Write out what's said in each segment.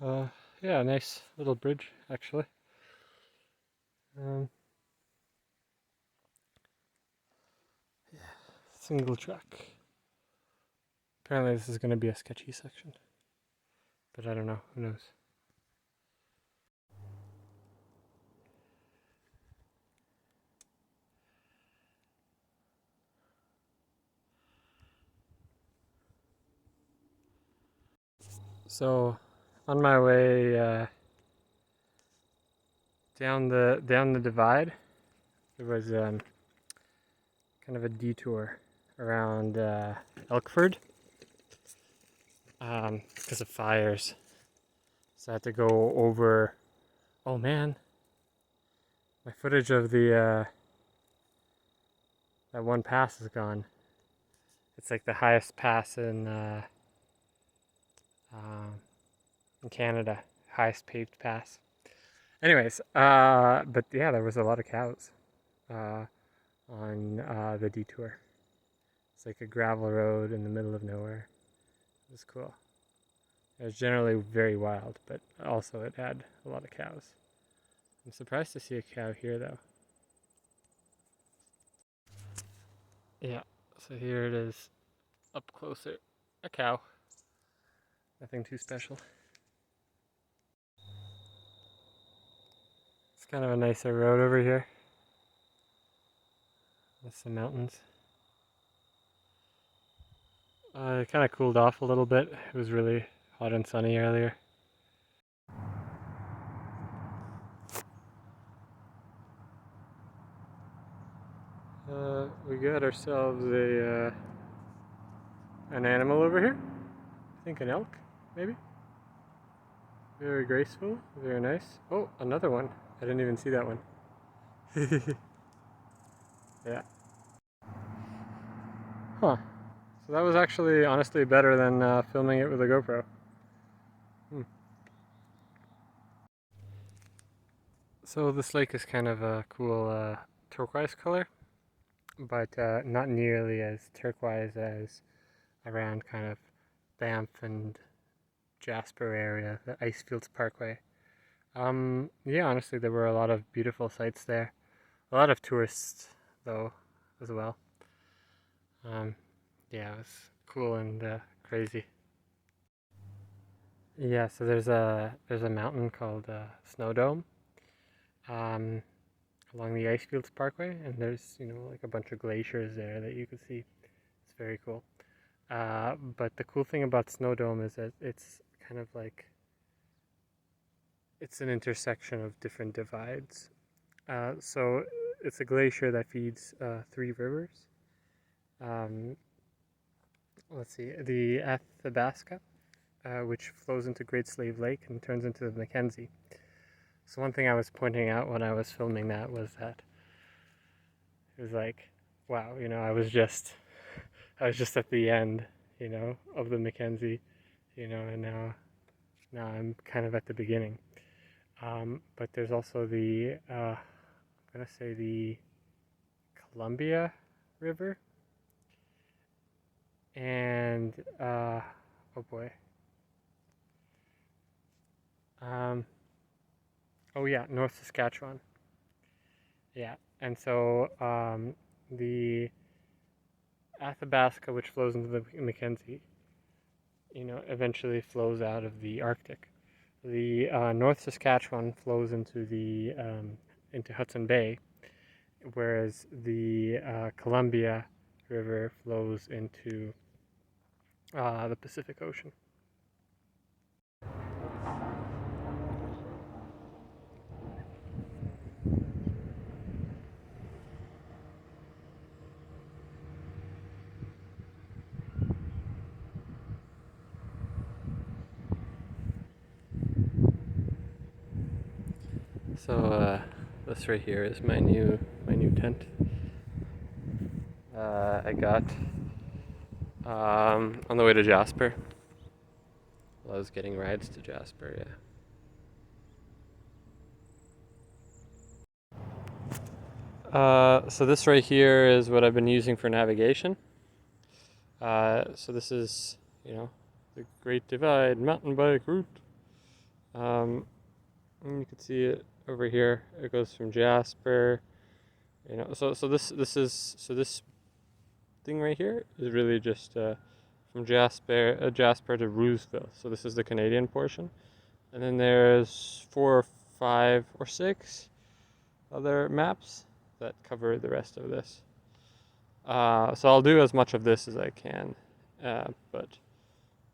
Uh, yeah, nice little bridge actually. Um, Single track. Apparently this is going to be a sketchy section, but I don't know. Who knows? So, on my way down the divide, there was kind of a detour around Elkford because of fires. So I had to go over. Oh man, my footage of the that one pass is gone. It's like the highest pass uh, in Canada, highest paved pass. Anyways, but yeah, there was a lot of cows uh, on the detour. It's like a gravel road in the middle of nowhere. It was cool. It was generally very wild, but also it had a lot of cows. I'm surprised to see a cow here though. Yeah, so here it is up closer. A cow. Nothing too special. It's kind of a nicer road over here. With some mountains. It kind of cooled off a little bit. It was really hot and sunny earlier. We got ourselves a an animal over here. I think an elk, maybe. Very graceful, very nice. Oh, another one. I didn't even see that one. Yeah. Huh. So that was actually honestly better than filming it with a GoPro. Hmm. So this lake is kind of a cool turquoise color, but not nearly as turquoise as around kind of Banff and Jasper area, the Icefields Parkway. Yeah, honestly, there were a lot of beautiful sights there. A lot of tourists, though, as well. Um, yeah, it was cool and crazy. Yeah, so there's a mountain called Snow Dome um, along the Icefields Parkway, and there's like a bunch of glaciers there that you can see. It's very cool. But the cool thing about Snow Dome is that it's kind of like it's an intersection of different divides. So it's a glacier that feeds three rivers. Um, let's see, the Athabasca, which flows into Great Slave Lake and turns into the Mackenzie. So one thing I was pointing out when I was filming that was that it was like, wow, I was just at the end, of the Mackenzie, and now I'm kind of at the beginning. But there's also I'm gonna say the Columbia River, and oh boy, um, oh yeah, North Saskatchewan. Yeah, and so the Athabasca, which flows into the Mackenzie, eventually flows out of the Arctic. The North Saskatchewan flows into Hudson Bay, whereas the Columbia River flows into the Pacific Ocean. So this right here is my new tent. I got on the way to Jasper. Well, I was getting rides to Jasper, yeah. So this right here is what I've been using for navigation. So this is, the Great Divide mountain bike route. And you can see it over here. It goes from Jasper, you know. So this thing right here is really just from Jasper to Roosevelt. So this is the Canadian portion, and then there's 4 or 5 or 6 other maps that cover the rest of this. So I'll do as much of this as I can, but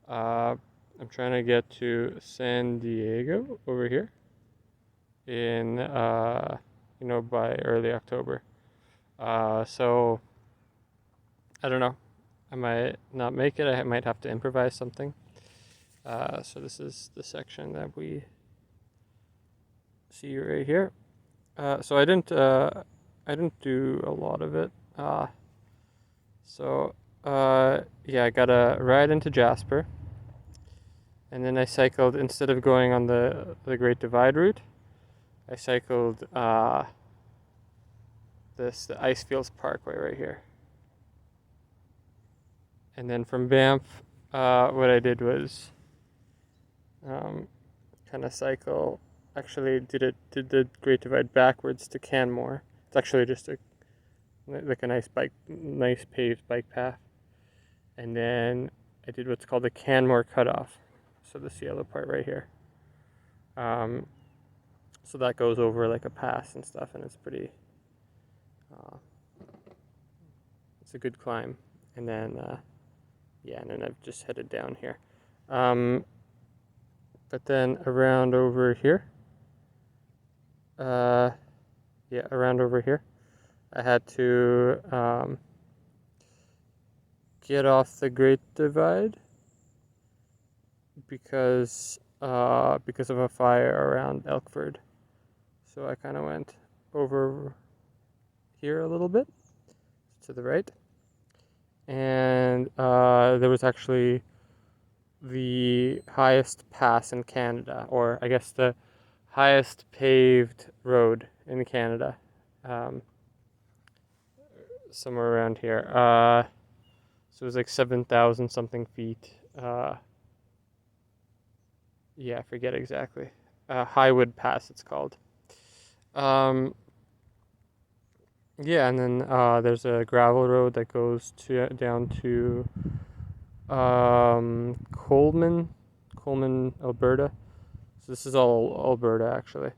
I'm trying to get to San Diego over here in you know, by early October. So I don't know. I might not make it. I might have to improvise something. So this is the section that we see right here. So I didn't do a lot of it. Yeah, I got a ride into Jasper, and then I cycled, instead of going on the Great Divide route, I cycled the Icefields Parkway right here. And then from Banff, what I did was kind of cycle. Actually, did the Great Divide backwards to Canmore. It's actually just like a nice paved bike path. And then I did what's called the Canmore Cutoff. So this yellow part right here. So that goes over like a pass and stuff, and it's pretty. It's a good climb. And then yeah, and then I've just headed down here. But then around over here. Yeah, around over here, I had to get off the Great Divide because of a fire around Elkford. So I kind of went over here a little bit to the right, and there was actually the highest pass in Canada, or I guess the highest paved road in Canada, somewhere around here. So it was like 7,000 something feet. Yeah, I forget exactly. Highwood Pass, it's called. Yeah, and then there's a gravel road that goes down to Coleman, Alberta. So this is all Alberta, actually.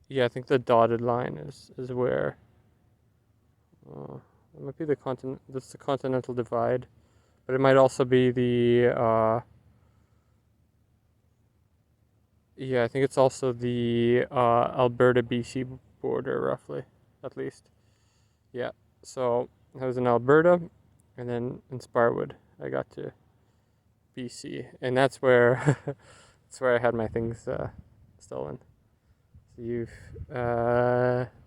Yeah, I think the dotted line is where. It might be the continent. That's the Continental Divide, but it might also be the. Yeah, I think it's also the Alberta BC border, roughly, at least. Yeah, so I was in Alberta, and then in Sparwood, I got to BC, and that's where I had my things stolen. So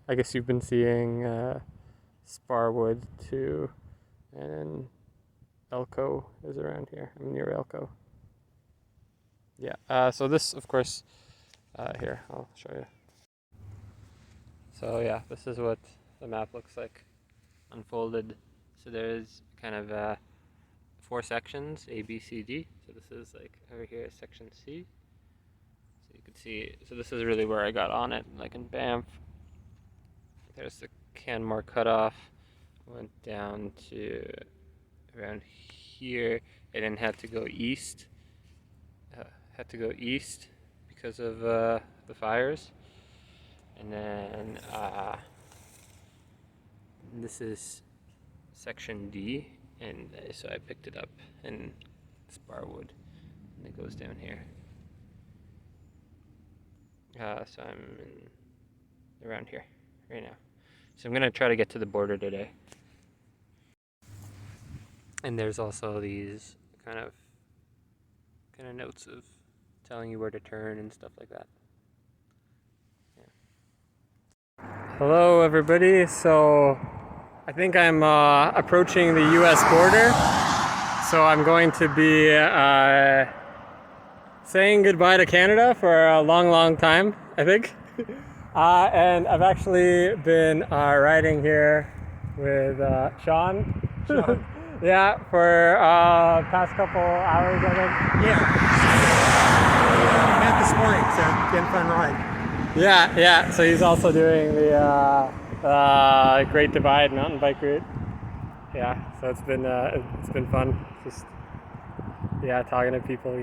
I guess you've been seeing Sparwood too, and then Elko is around here. I'm near Elko. Yeah. So this, of course, here I'll show you. So yeah, this is what the map looks like unfolded. So there's kind of 4 sections, A, B, C, D. So this is like over here, section C. So you can see, so this is really where I got on it, like in Banff. There's the Canmore Cutoff. Went down to around here, and then had to go east. Because of the fires. And then this is section D, and so I picked it up in Sparwood, and it goes down here. So I'm around here right now. So I'm gonna try to get to the border today. And there's also these kind of notes of telling you where to turn and stuff like that. Yeah. Hello everybody. So I think I'm approaching the US border. So I'm going to be saying goodbye to Canada for a long time, I think. And I've actually been riding here with Sean. Yeah, for past couple hours, I think. Yeah. We met this morning, so getting fun ride. Yeah. So he's also doing the Great Divide mountain bike route. Yeah, so it's been fun. Just talking to people,